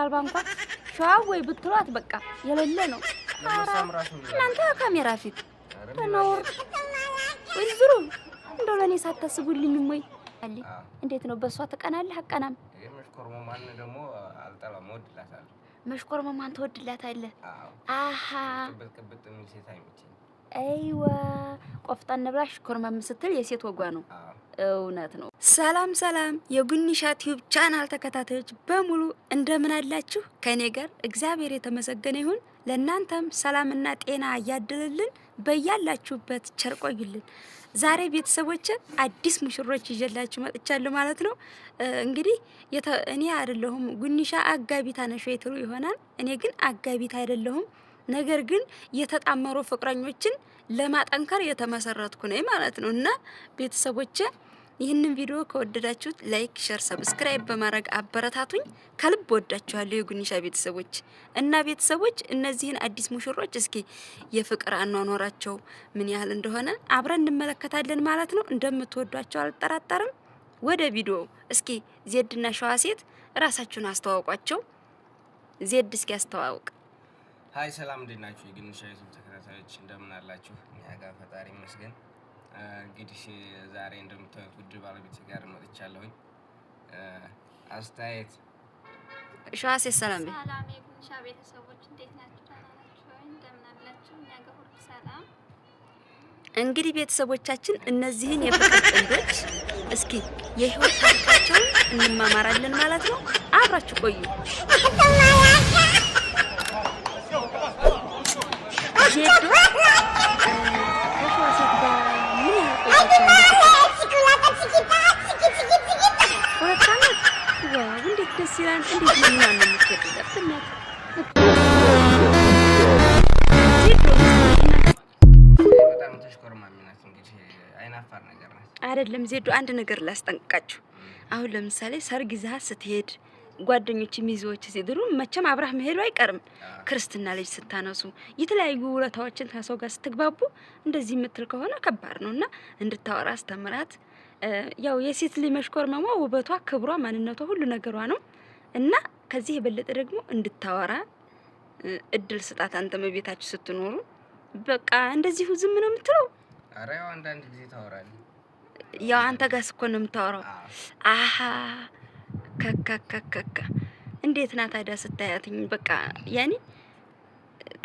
አልባንኳ ሻው ብትሏት በቃ የሌለ ነው። እናንተ ካሜራ ፊት ተናወር ወይዝሩ እንደው ለኔ ሳታስቡልኝም ወይ አሊ እንዴት ነው በሷ ተቀናለህ አቀናም የመሽኮርሞ ማን ደግሞ አልጠላም ወድላታለሁ መሽኮርሞ ማን ተወድላታለህ አሃ በቅብጥ ምን ሴት አይመችኝ አይዋ ቆፍጣን ብላሽ ኮርማም ስትል የሴት ወጓ ነው እውነት ነው ሰላም ሰላም የጉኒሻ ቲዩብ ቻናል ተከታታዮች በሙሉ እንደምን አላችሁ ከኔ ጋር እግዚአብሔር የተመሰገነ ይሁን ለእናንተም ሰላምና ጤና ያድልልን በያላችሁበት ቸር ቆዩልን ዛሬ ቤተሰቦች አዲስ ሙሽሮች ይዤላችሁ መጥቻለሁ ማለት ነው እንግዲህ እኔ አይደለሁም ጉኒሻ አጋቢታ ነሽ ይትሩ ይሆናል እኔ ግን አጋቢታ አይደለሁም ነገር ግን የተጣመሩ ፍቅረኞችን ለማጠንከር የተመሰረትኩ ነኝ ማለት ነው እና ቤተሰቦች ይህንን ቪዲዮ ከወደዳችሁት ላይክ ሼር ሰብስክራይብ በማድረግ አበረታቱኝ ከልብ ወዳችኋለሁ የጉኒሻ ቤተሰቦች እና ቤተሰቦች እነዚህን አዲስ ሙሽሮች እስኪ የፍቅር አኗኗራቸው ምን ያህል እንደሆነ አብረን እንመለከታለን ማለት ነው እንደምትወዷቸው አልጠራጠርም ወደ ቪዲዮ እስኪ ዜድና ሸዋሴት ራሳችሁን አስተዋውቋቸው ዜድ እስኪ አስተዋውቅ ሃይ ሰላም እንደናችሁ የጉኒሻ ዩቲዩብ ተከታታዮች እንደምን አላችሁ እኛ ጋር ፈጣሪ ይመስገን እንግዲህ ዛሬ እንደምታዩት ውድ ባለቤቴ ጋር መጥቻለሁኝ አስተያየት ሸዋሴት ሰላም ሰላም የጉኒሻ ቤተሰቦች እንዴት ናችሁ ታናናችሁ እንደምን አላችሁ እኛ ጋር ሁሉ ሰላም እንግዲህ ቤተሰቦቻችን እነዚህን የፍቅር ጥንዶች እስኪ የህይወት ታሪካቸውን እንማማራለን ማለት ነው አብራችሁ ቆዩ ጄዶ ከሸዋሴት ጋር ምን ያህል እንዴት ደስ ይላል እንዴት ነው ምናምን የምትወድለት እናት በጣም ተሽኮርማሚ ናት እንግዲህ አይናፋር ነገር ናት አይደለም ዜዶ አንድ ነገር ላስጠንቅቃችሁ አሁን ለምሳሌ ሰርግ ይዛ ስትሄድ ጓደኞች ሚዜዎች ሲድሩ መቼም አብራህ መሄዱ አይቀርም ክርስትና ልጅ ስታነሱ የተለያዩ ውለታዎችን ታሰው ጋር ስትግባቡ እንደዚህ የምትል ከሆነ ከባድ ነውና እንድታወራ አስተምራት ያው የሴት ልጅ መሽኮርመሟ ውበቷ ክብሯ ማንነቷ ሁሉ ነገሯ ነው እና ከዚህ የበለጠ ደግሞ እንድታወራ እድል ስጣት አንተ መቤታችሁ ስትኖሩ በቃ እንደዚህ ዝም ነው የምትለው አረ ያው አንዳንድ ጊዜ ታወራለህ ያው አንተ ጋር ስኮን ነው የምታወራው አሃ ከከከከከ እንዴት ናት ታዲያ ስታያትኝ በቃ ያኒ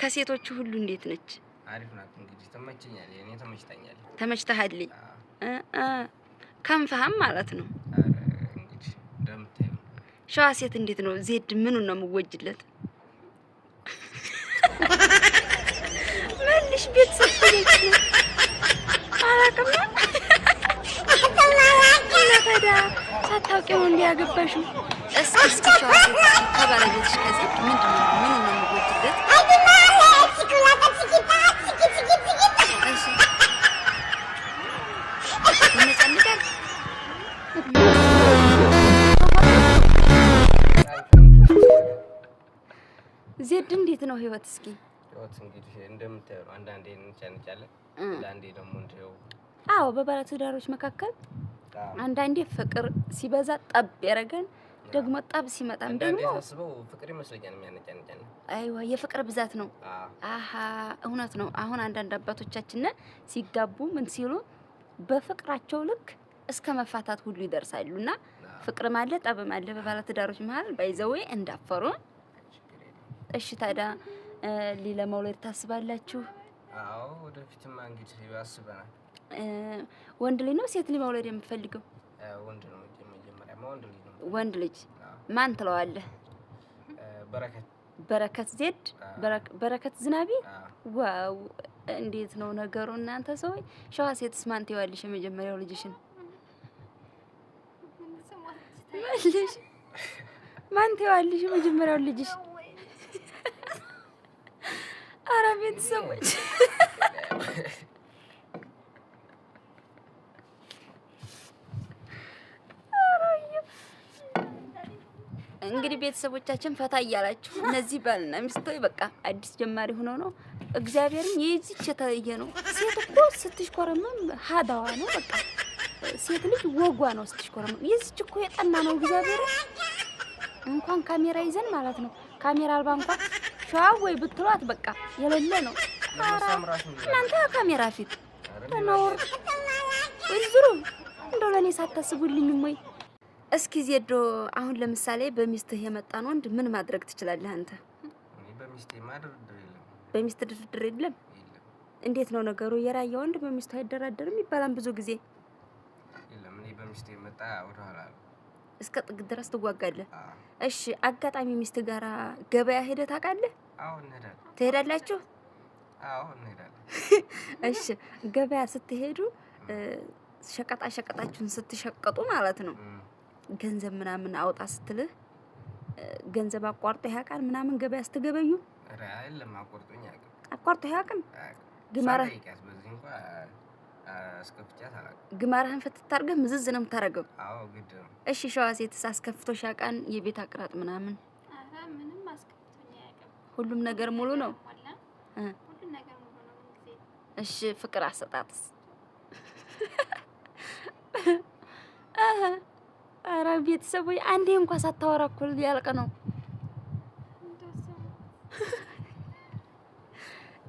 ከሴቶቹ ሁሉ እንዴት ነች አሪፍ ናት እንግዲህ ተመቸኛል የኔ ተመችታኛል ተመችተሃል ከንፈሃም ማለት ነው እንግዲህ እንደምታዩ ሸዋሴት እንዴት ነው ዜድ ምኑን ነው የምወጅለት መልሽ ቤተሰብ ትልቅ አላከማ ታዲያ ሳታውቂው እንዲያገባሽው እስኪ ሸዋሴት ከባለቤትሽ ከዚህ ምንድነው ምኑን ነው የምወጅለት ዜድ እንዴት ነው ህይወት እስኪ ህይወት እንግዲህ እንደምታዩ አንዳንዴ እንቻንቻለን አንዳንዴ ደግሞ እንደው አዎ በባለ ትዳሮች መካከል አንዳንዴ ፍቅር ሲበዛ ጠብ ያረጋን ደግሞ ጠብ ሲመጣም ደግሞ ተስበው ፍቅር ይመስለኛል የሚያነጫንጫን አይዋ የፍቅር ብዛት ነው አሃ እውነት ነው አሁን አንዳንድ አባቶቻችን ሲጋቡ ምን ሲሉ በፍቅራቸው ልክ እስከ መፋታት ሁሉ ይደርሳሉና ፍቅር ማለት ጠብ ማለት በባለ ትዳሮች መሃል ባይዘው እንዳፈሩ እሺ ታዲያ ሌላ መውለድ ታስባላችሁ አዎ ወደፊትማ እንግዲህ ያስበናል ወንድ ልጅ ነው ሴት ልጅ መውለድ የምትፈልገው ወንድ ነው መጀመሪያ ወንድ ልጅ ማን ትለዋለህ በረከት ዜድ በረከት ዝናቢ ዋው እንዴት ነው ነገሩ እናንተ ሰው ሸዋሴትስ ማን ትይዋለሽ የመጀመሪያው ልጅሽን ልጅ ማን ትይዋለሽ የመጀመሪያው ልጅሽ አረ ቤተሰቦች እንግዲህ ቤተሰቦቻችን ፈታ እያላችሁ እነዚህ ባልና ሚስቶች በቃ አዲስ ጀማሪ ሆኖ ነው እግዚአብሔርን የዚች የተለየ ነው ሴት እኮ ስትሽኮረመም ሀዳዋ ነው በቃ ሴት ልጅ ወጓ ነው ስትሽኮረመም የዚች እኮ የጠና ነው እግዚአብሔር እንኳን ካሜራ ይዘን ማለት ነው ካሜራ አልባ እንኳን ሸዋ ወይ ብትሏት በቃ የሌለ ነው። እናንተ ካሜራ ፊት ተናወር ወይ ዝሩ እንደው ለኔ ሳታስቡልኝም ወይ? እስኪ ዜዶ አሁን ለምሳሌ በሚስትህ የመጣን ወንድ ምን ማድረግ ትችላለህ አንተ? በሚስት ድርድር የለም። እንዴት ነው ነገሩ? የራያ ወንድ በሚስቱ አይደራደርም ይባላል ብዙ ጊዜ። የለም እኔ በሚስት የመጣ ወደ ኋላ እስከ ጥግ ድረስ ትዋጋለህ። እሺ አጋጣሚ ሚስት ጋራ ገበያ ሄደህ ታውቃለህ? አዎ እንሄዳለን። ትሄዳላችሁ? አዎ እንሄዳለን። እሺ ገበያ ስትሄዱ ሸቀጣ ሸቀጣችሁን ስትሸቀጡ ማለት ነው ገንዘብ ምናምን አውጣ ስትልህ ገንዘብ አቋርጦ ያውቃል ምናምን ገበያ ስትገበዩ? ኧረ አይደለም አቋርጦኝ ያውቃል። አቋርጦ ያውቅም? ግማራ ግማራህን ፍትት አድርገህ ምዝዝ ነው የምታደርገው? አዎ ግድ ነው። እሺ ሸዋ ሴትስ አስከፍቶሽ ያውቃል? የቤት አቅራጥ ምናምን? ኧረ ምንም አስከፍቶኝ አያውቅም። ሁሉም ነገር ሙሉ ነው? ሁሉም ነገር ሙሉ ነው። ጊዜ እሺ ፍቅር አሰጣጥስ? ኧረ ቤተሰቦች አንዴ እንኳን ሳታወራ እኮ ሊያልቅ ነው።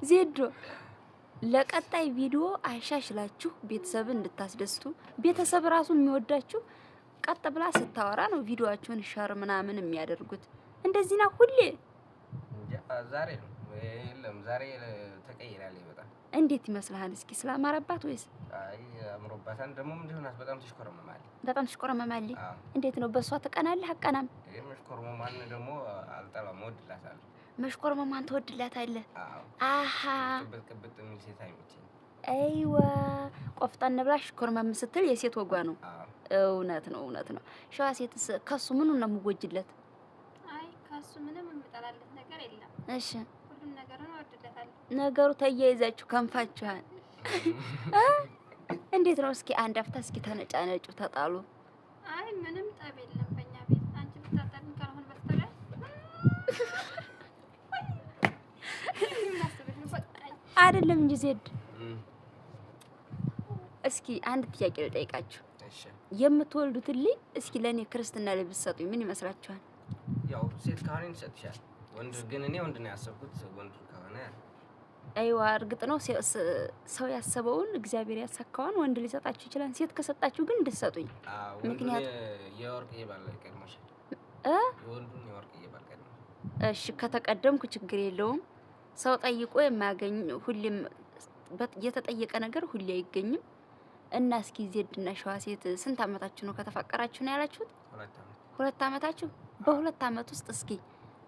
ዜዶ ለቀጣይ ቪዲዮ አሻሽላችሁ ቤተሰብን እንድታስደስቱ ቤተሰብ ራሱ የሚወዳችሁ ቀጥ ብላ ስታወራ ነው ቪዲዮአችሁን ሸር ምናምን የሚያደርጉት። እንደዚህ ነው ሁሌ? ዛሬ ነው የለም ዛሬ ተቀይራለች በጣም። እንዴት ይመስልሃል? እስኪ ስላማረባት ወይስ? አይ አምሮባታል። ደግሞ ምን ሆናት? በጣም ተሽኮረመማለች። በጣም ተሽኮረመማለች። እንዴት ነው በሷ ተቀናለህ? አቀናም መሽኮርመማን ደግሞ አልጠላም፣ እወድላታለሁ። መሽኮርመማን ትወድላታለህ? አሃ ቅብጥ የሚል ሴት አይመቸኝም። አይዋ ቆፍጣን ብላሽ ኮርማም ስትል የሴት ወጓ ነው። እውነት ነው እውነት ነው። ሸዋ ሴትስ ከሱ ምኑን ነው የምወጅለት? አይ ከሱ ምንም የምጠላለት ነገር የለም። እሺ ሁሉም ነገሩን እወድለታለሁ። ነገሩ ተያይዛችሁ ከንፋችኋል። እንዴት ነው? እስኪ አንድ አፍታ እስኪ ተነጫነጩ ተጣሉ። አይ ምንም ጠብ የለም በእኛ ቤት። አንቺ ብታጣልኝ ካልሆነ በስተቀር አይደለም እንጂ ዜድ እስኪ አንድ ጥያቄ ልጠይቃችሁ። እሺ የምትወልዱት ልጅ እስኪ ለኔ ክርስትና ላይ ብትሰጡኝ ምን ይመስላችኋል? ያው ሴት ከሆነ ይሰጥሻል። ወንድ ግን እኔ ወንድ ነው ያሰብኩት። ወንድ ከሆነ አይዋ እርግጥ ነው ሰው ያሰበውን እግዚአብሔር ያሳካውን ወንድ ሊሰጣችሁ ይችላል። ሴት ከሰጣችሁ ግን እንድትሰጡኝ። ምክንያቱም የወርቅ ይባል ቀድሞሻል። የወንዱን የወርቅ ይባል ቀድሞ። እሺ ከተቀደምኩ ችግር የለውም። ሰው ጠይቆ የማያገኝ ሁሌም የተጠየቀ ነገር ሁሌ አይገኝም። እና እስኪ ዜድና ሸዋ ሴት ስንት አመታችሁ ነው ከተፋቀራችሁ ነው ያላችሁት? 2 አመታችሁ። በ2 አመት ውስጥ እስኪ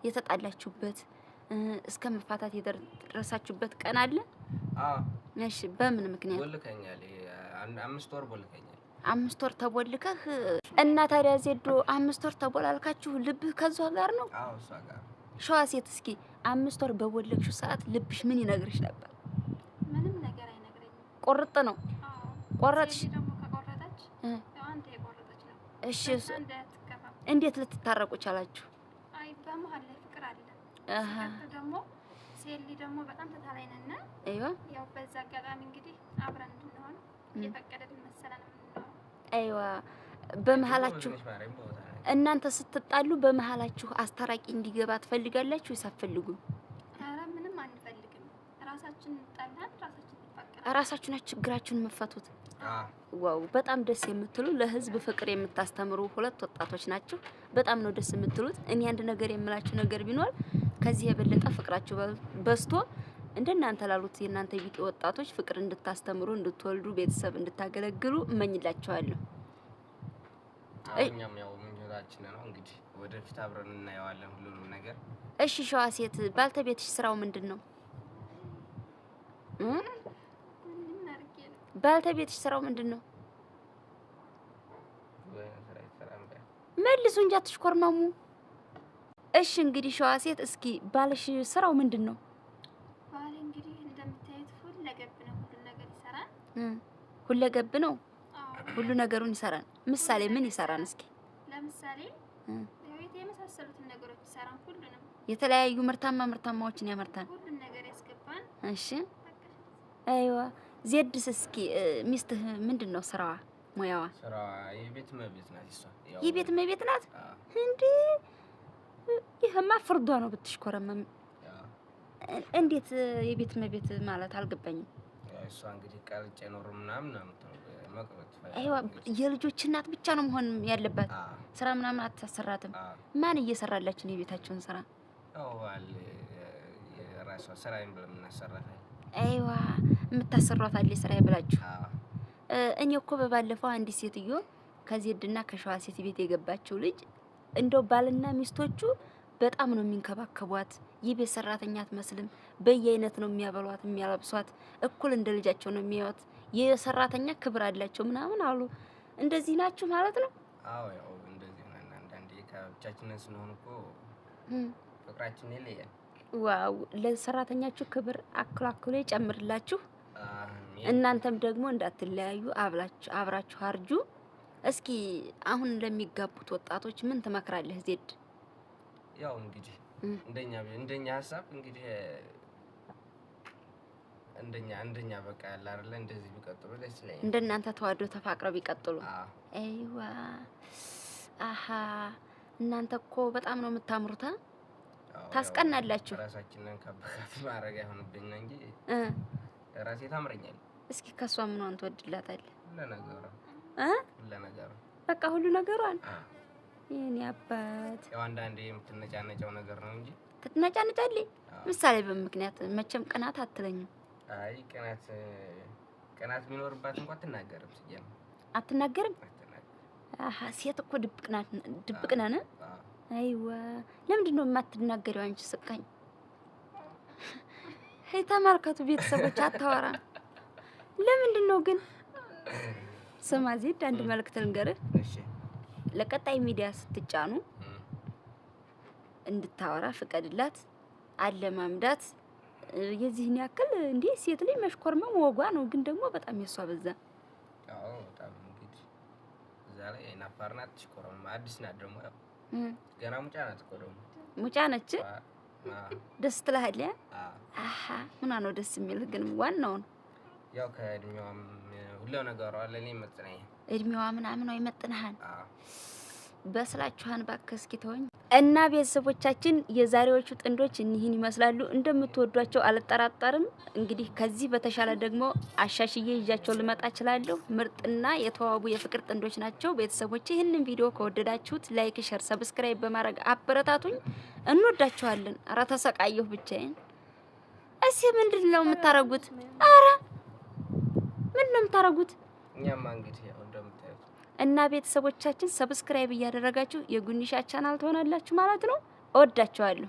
የተጣላችሁበት እስከ መፋታት የደረሳችሁበት ቀን አለ? አዎ። እሺ በምን ምክንያት? ቦልከኛል። 5 ወር ቦልከኛል። 5 ወር ተቦልከህ እና ታዲያ ዜዶ 5 ወር ተቦላልካችሁ ልብህ ከሷ ጋር ነው? አዎ እሷ ጋር። ሸዋ ሴት እስኪ 5 ወር በቦለክሽው ሰዓት ልብሽ ምን ይነግርሽ ነበር? ምንም ነገር አይነግረኝም። ቁርጥ ነው? አዎ። ቆረጥሽ? ደግሞ ከቆረጠች ያው አንተ የቆረጠች ነው። እሺ እንዴት ልትታረቁ ቻላችሁ? አይ በመሀል ላይ ፍቅር አለ። ደግሞ ሴሊ ደግሞ በጣም ተታላይነና አይዋ ያው በዛ አጋጣሚ እንግዲህ አብረን እንድንሆን የፈቀደልን መሰለን ነው። አይዋ በመሃላችሁ እናንተ ስትጣሉ በመሃላችሁ አስታራቂ እንዲገባ ትፈልጋላችሁ ወይስ አትፈልጉም? ኧረ ምንም አንፈልግም። ራሳችን እንጣላለን፣ ራሳችን እንፋቀራለን። ራሳችሁ ናችሁ ችግራችሁን የምትፈቱት። ዋው በጣም ደስ የምትሉ ለህዝብ ፍቅር የምታስተምሩ 2 ወጣቶች ናችሁ። በጣም ነው ደስ የምትሉት። እኔ አንድ ነገር የምላችሁ ነገር ቢኖር ከዚህ የበለጠ ፍቅራችሁ በዝቶ እንደናንተ ላሉት የናንተ ቢጤ ወጣቶች ፍቅር እንድታስተምሩ፣ እንድትወልዱ፣ ቤተሰብ እንድታገለግሉ እመኝላችኋለሁ። እኛም ያው ምኞታችን ነው እንግዲህ ወደፊት አብረን እናየዋለን ሁሉንም ነገር። እሺ ሸዋ ሴት ባልተቤትሽ ስራው ምንድነው? ባልተቤትሽ ስራው ምንድነው? መልሱ እንጂ አትሽኮርማሙ። እሺ እንግዲህ ሸዋ ሴት እስኪ ባልሽ ስራው ምንድነው? ባል እንግዲህ እንደምታዩት ሁለገብ ነው። ሁሉ ነገር ይሰራል። ሁለገብ ነው። ሁሉ ነገሩን ይሰራል። ምሳሌ ምን ይሰራል? እስኪ ለምሳሌ የቤት የመሳሰሉትን ነገሮች ይሰራል። ሁሉንም የተለያዩ ምርታማዎችን ያመርታል። ሁሉን ነገር ያስገባል። እሺ አይዋ ዜድስ እስኪ ሚስትህ ምንድነው ስራዋ? ሙያዋ? ስራዋ የቤት እመቤት ናት። እሷ የቤት እመቤት ናት እንዴ? ይሄማ ፍርዷ ነው ብትሽኮረመም። እንዴት የቤት መቤት ማለት አልገባኝም። እሷ እንግዲህ ቃልጨ ኖር ምናምን ነው መቅረት አይዋ የልጆች እናት ብቻ ነው መሆን ያለባት። ስራ ምናምን አታሰራትም። ማን እየሰራላችሁ ነው የቤታችሁን ስራ? አለ የራሷ ስራ ብለን እናሰራታለን። አይዋ የምታሰሯት አለ ስራ ይብላችሁ። እኔ እኮ በባለፈው አንዲት ሴትዮ ከዜድና ከሸዋ ሴት ቤት የገባችው ልጅ እንደው ባልና ሚስቶቹ በጣም ነው የሚንከባከቧት። የቤት ሰራተኛ አትመስልም። በየአይነት ነው የሚያበሏት የሚያለብሷት። እኩል እንደ ልጃቸው ነው የሚያዩት። የሰራተኛ ክብር አላቸው ምናምን አሉ። እንደዚህ ናችሁ ማለት ነው? አዎ ያው እንደዚህ ነን። አንዳንዴ ከብቻችንን ስንሆን እኮ ፍቅራችን ይለያል። ዋው ለሰራተኛችሁ ክብር አክሎ ይጨምርላችሁ። እናንተም ደግሞ እንዳትለያዩ አብራችሁ አርጁ። እስኪ አሁን ለሚጋቡት ወጣቶች ምን ትመክራለህ ዜድ? ያው እንግዲህ እንደኛ ሀሳብ እንግዲህ እንደኛ በቃ ያለ አይደለ እንደዚህ ቢቀጥሉ ደስ ይለኛል። እንደናንተ ተዋደው ተፋቅረው ቢቀጥሉ። አይዋ አሃ እናንተ እኮ በጣም ነው የምታምሩታ። ታስቀናላችሁ። ራሳችንን ከበካፍ ማድረግ አይሆንብኝ ነው እንጂ ራሴ ታምረኛል። እስኪ ከሷ ምኗን ትወድላታለህ? ለነገሩ በቃ ሁሉ ነገሯን የኔ አባት። ያው አንዳንዴ የምትነጫነጨው ነገር ነው እንጂ ትነጫነጫለች። ምሳሌ በምክንያት መቼም ቅናት አትለኝም። አይ ቅናት ቢኖርባት እንኳን አትናገርም። ሲጀምር አትናገርም። አሃ ሴት እኮ ድብቅ ነን። አይዋ ለምንድን ነው የማትናገሪው አንቺ ስቃኝ? ሄይ ተመልከቱ ቤተሰቦች አታወራም። ለምንድን ነው ግን? ስማ ዜድ አንድ መልእክት ልንገርህ። እሺ ለቀጣይ ሚዲያ ስትጫኑ እንድታወራ ፍቀድላት፣ አለማምዳት። የዚህን ያክል እንዴ ሴት ላይ መሽኮርመም ወጓ ነው፣ ግን ደግሞ በጣም የሷ በዛ። አዎ በጣም እንግዲህ እዛ ላይ ናፋር ናት፣ ትሽኮረመም። አዲስ ናት ደግሞ ያው ገና ሙጫ ናት እኮ ደግሞ ሙጫ ነች። ደስ ትልሃለህ? አሃ ምና ነው ደስ የሚል ግን ዋናው ነው ያው ከእድሜዋም ሁሉ ነገሯ ለኔ ይመጥነኛል። እድሜዋ ምናምን ነው ይመጥነሃል። በስላችኋን ባክህ እስኪ ተወኝ። እና ቤተሰቦቻችን የዛሬዎቹ ጥንዶች እኒህን ይመስላሉ። እንደምትወዷቸው አልጠራጠርም። እንግዲህ ከዚህ በተሻለ ደግሞ አሻሽዬ ይዣቸው ልመጣ እችላለሁ። ምርጥና የተዋቡ የፍቅር ጥንዶች ናቸው። ቤተሰቦች ይህንን ቪዲዮ ከወደዳችሁት ላይክ፣ ሼር፣ ሰብስክራይብ በማድረግ አበረታቱኝ። እንወዳችኋለን። ኧረ ተሰቃየሁ ብቻዬን። እሺ ምንድን ነው የምታረጉት? ኧረ ምንድን ነው የምታረጉት? እኛማ እንግዲህ ያው እንደምታዩት እና ቤተሰቦቻችን ሰብስክራይብ እያደረጋችሁ የጉኒሻ ቻናል ትሆናላችሁ ማለት ነው። እወዳችኋለሁ።